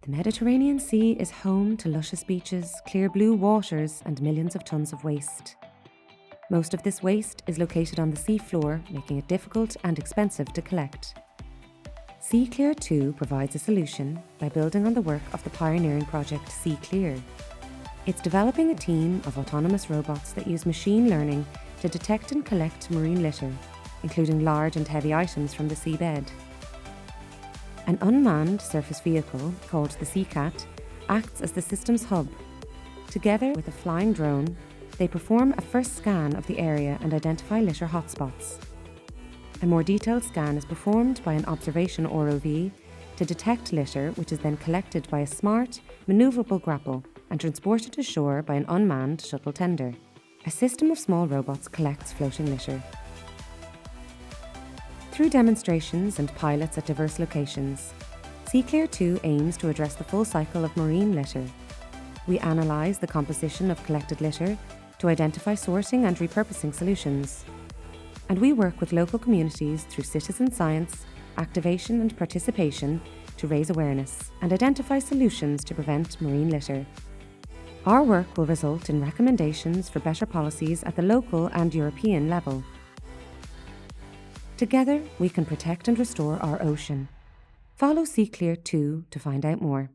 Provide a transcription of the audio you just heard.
The Mediterranean Sea is home to luscious beaches, clear blue waters, and millions of tons of waste. Most of this waste is located on the sea floor, making it difficult and expensive to collect. SeaClear2 provides a solution by building on the work of the pioneering project SeaClear. It's developing a team of autonomous robots that use machine learning to detect and collect marine litter, including large and heavy items from the seabed. An unmanned surface vehicle, called the SeaCat, acts as the system's hub. Together with a flying drone, they perform a first scan of the area and identify litter hotspots. A more detailed scan is performed by an observation ROV to detect litter, which is then collected by a smart, manoeuvrable grapple and transported to shore by an unmanned shuttle tender. A system of small robots collects floating litter. Through demonstrations and pilots at diverse locations, SeaClear2 aims to address the full cycle of marine litter. We analyse the composition of collected litter to identify sorting and repurposing solutions. And we work with local communities through citizen science, activation and participation to raise awareness and identify solutions to prevent marine litter. Our work will result in recommendations for better policies at the local and European level. Together, we can protect and restore our ocean. Follow SeaClear2 to find out more.